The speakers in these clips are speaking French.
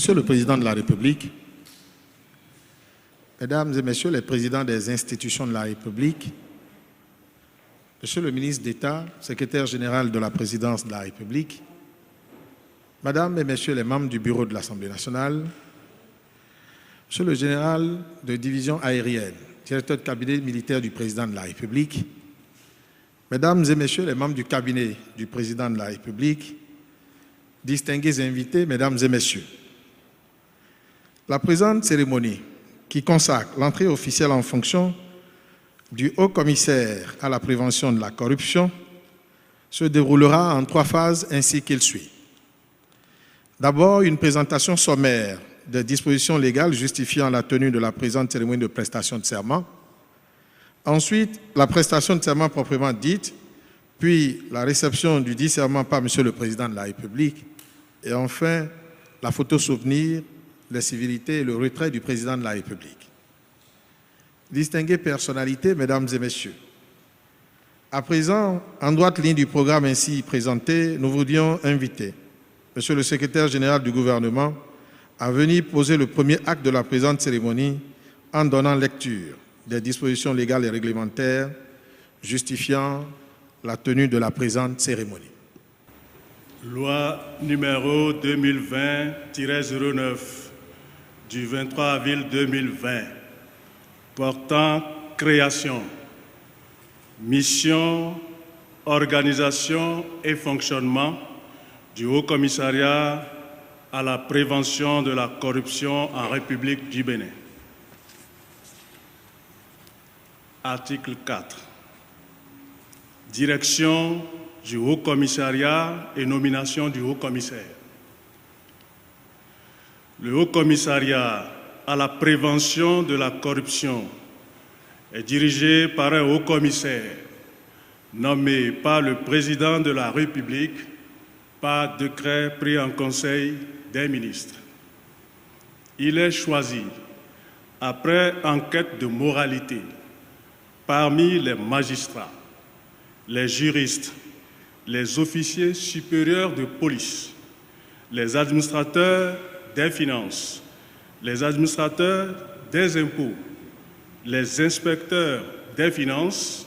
Monsieur le Président de la République, Mesdames et Messieurs les présidents des institutions de la République, Monsieur le ministre d'État, secrétaire général de la Présidence de la République, Mesdames et Messieurs les membres du Bureau de l'Assemblée nationale, Monsieur le général de division aérienne, directeur de cabinet militaire du Président de la République, Mesdames et Messieurs les membres du cabinet du Président de la République, distingués invités, Mesdames et Messieurs, la présente cérémonie qui consacre l'entrée officielle en fonction du haut-commissaire à la prévention de la corruption se déroulera en 3 phases ainsi qu'il suit. D'abord, une présentation sommaire des dispositions légales justifiant la tenue de la présente cérémonie de prestation de serment. Ensuite, la prestation de serment proprement dite, puis la réception du dit serment par Monsieur le Président de la République, et enfin, la photo souvenir, les civilités et le retrait du Président de la République. Distinguées personnalités, Mesdames et Messieurs, à présent, en droite ligne du programme ainsi présenté, nous voudrions inviter Monsieur le Secrétaire général du gouvernement à venir poser le premier acte de la présente cérémonie en donnant lecture des dispositions légales et réglementaires justifiant la tenue de la présente cérémonie. Loi numéro 2020-09 du 23 avril 2020 portant création, mission, organisation et fonctionnement du Haut-Commissariat à la prévention de la corruption en République du Bénin. Article 4. Direction du Haut-Commissariat et nomination du Haut-Commissaire. Le Haut-Commissariat à la prévention de la corruption est dirigé par un Haut-Commissaire nommé par le Président de la République par décret pris en Conseil des ministres. Il est choisi après enquête de moralité parmi les magistrats, les juristes, les officiers supérieurs de police, les administrateurs des finances, les administrateurs des impôts, les inspecteurs des finances,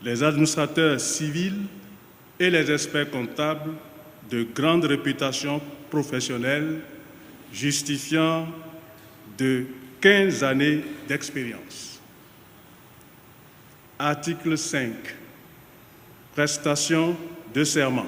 les administrateurs civils et les experts comptables de grande réputation professionnelle justifiant de 15 années d'expérience. Article 5. Prestation de serment.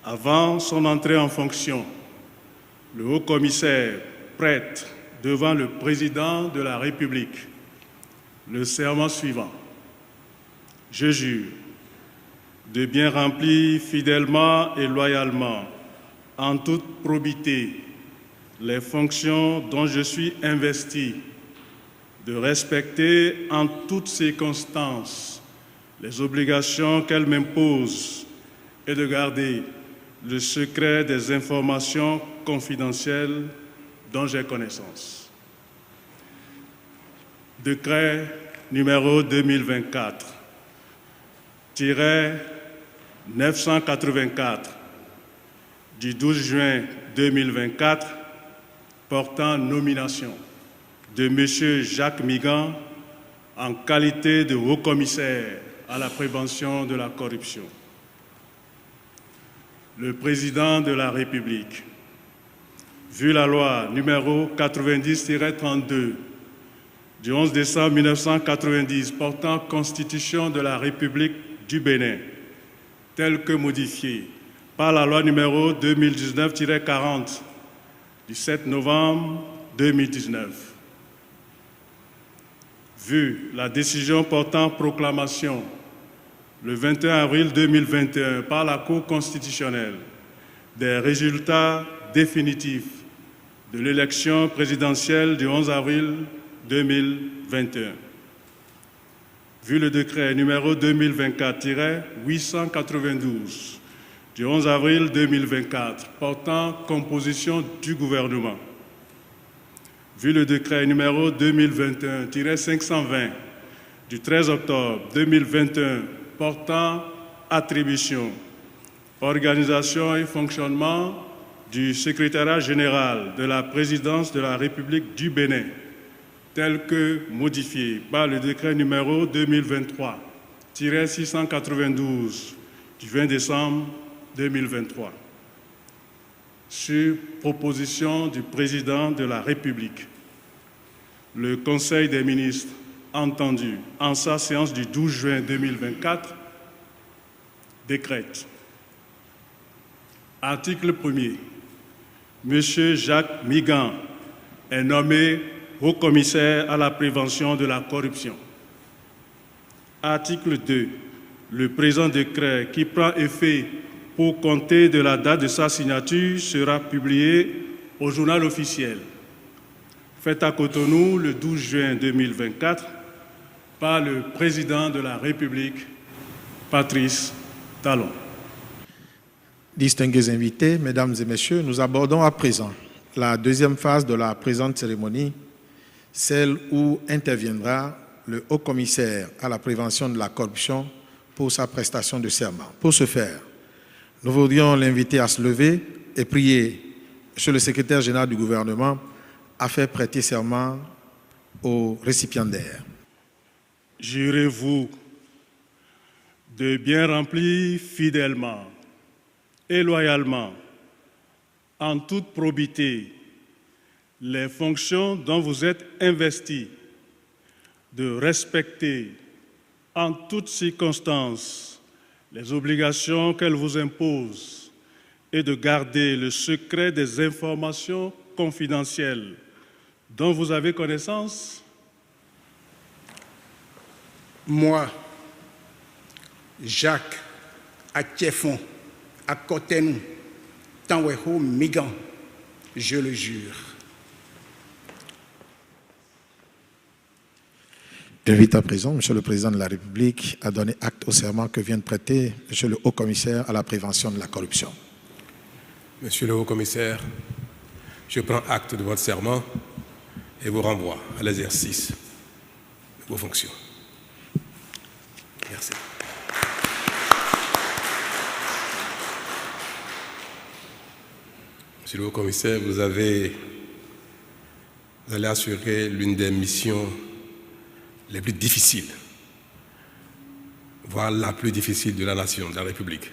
Avant son entrée en fonction, le haut-commissaire prête devant le président de la République le serment suivant. Je jure de bien remplir fidèlement et loyalement, en toute probité, les fonctions dont je suis investi, de respecter en toutes circonstances les obligations qu'elle m'impose et de garder le secret des informations confidentielles dont j'ai connaissance. Décret numéro 2024-984 du 12 juin 2024 portant nomination de M. Jacques Migan en qualité de haut-commissaire à la prévention de la corruption. Le Président de la République, vu la loi numéro 90-32 du 11 décembre 1990 portant Constitution de la République du Bénin, telle que modifiée par la loi numéro 2019-40 du 7 novembre 2019. Vu la décision portant proclamation le 21 avril 2021 par la Cour constitutionnelle des résultats définitifs de l'élection présidentielle du 11 avril 2021. Vu le décret numéro 2024-892 du 11 avril 2024 portant composition du gouvernement. Vu le décret numéro 2021-520 du 13 octobre 2021 portant attribution, organisation et fonctionnement du secrétariat général de la présidence de la République du Bénin, tel que modifié par le décret numéro 2023-692 du 20 décembre 2023, sur proposition du président de la République. Le Conseil des ministres, entendu en sa séance du 12 juin 2024, décrète. Article 1er. M. Jacques Migan est nommé haut-commissaire à la prévention de la corruption. Article 2. Le présent décret, qui prend effet pour compter de la date de sa signature, sera publié au journal officiel, fait à Cotonou le 12 juin 2024 par le président de la République, Patrice Talon. Distingués invités, mesdames et messieurs, nous abordons à présent la deuxième phase de la présente cérémonie, celle où interviendra le haut-commissaire à la prévention de la corruption pour sa prestation de serment. Pour ce faire, nous voudrions l'inviter à se lever et prier M. le secrétaire général du gouvernement à faire prêter serment aux récipiendaires. Jurez-vous de bien remplir fidèlement et loyalement, en toute probité, les fonctions dont vous êtes investis, de respecter en toutes circonstances les obligations qu'elle vous impose et de garder le secret des informations confidentielles dont vous avez connaissance? Moi, Jacques Atiefon, à Cotonou, Tanweho Migan, je le jure. J'invite à présent M. le Président de la République à donner acte au serment que vient de prêter M. le Haut-Commissaire à la prévention de la corruption. Monsieur le Haut-Commissaire, je prends acte de votre serment et vous renvoie à l'exercice de vos fonctions. Merci. Monsieur le Haut-Commissaire, vous allez assurer l'une des missions les plus difficiles, voire la plus difficile de la nation, de la République.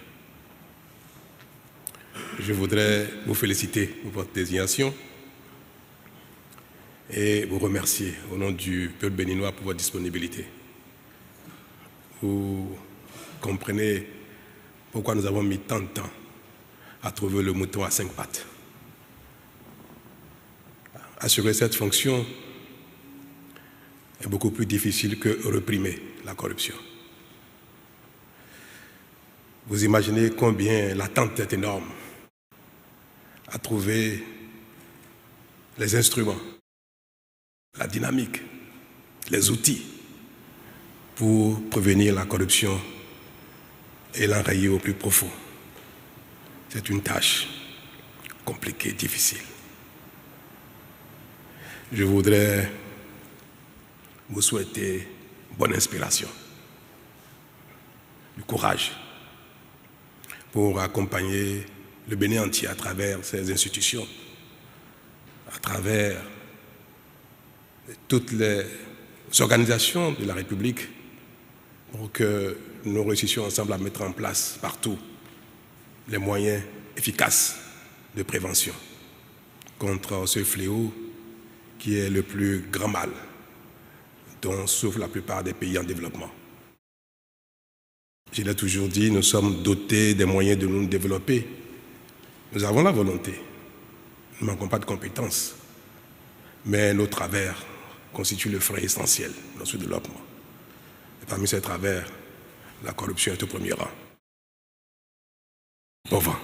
Je voudrais vous féliciter pour votre désignation et vous remercier au nom du peuple béninois pour votre disponibilité. Vous comprenez pourquoi nous avons mis tant de temps à trouver le mouton à 5 pattes. Assurer cette fonction est beaucoup plus difficile que réprimer la corruption. Vous imaginez combien l'attente est énorme à trouver les instruments, la dynamique, les outils pour prévenir la corruption et l'enrayer au plus profond. C'est une tâche compliquée, difficile. Je voudrais vous souhaiter bonne inspiration, du courage pour accompagner le Bénin entier à travers ses institutions, à travers toutes les organisations de la République, pour que nous réussissions ensemble à mettre en place partout les moyens efficaces de prévention contre ce fléau qui est le plus grand mal dont souffrent la plupart des pays en développement. Je l'ai toujours dit, nous sommes dotés des moyens de nous développer. Nous avons la volonté, nous ne manquons pas de compétences, mais nos travers constituent le frein essentiel de notre développement. Et parmi ces travers, la corruption est au premier rang. Bon vent.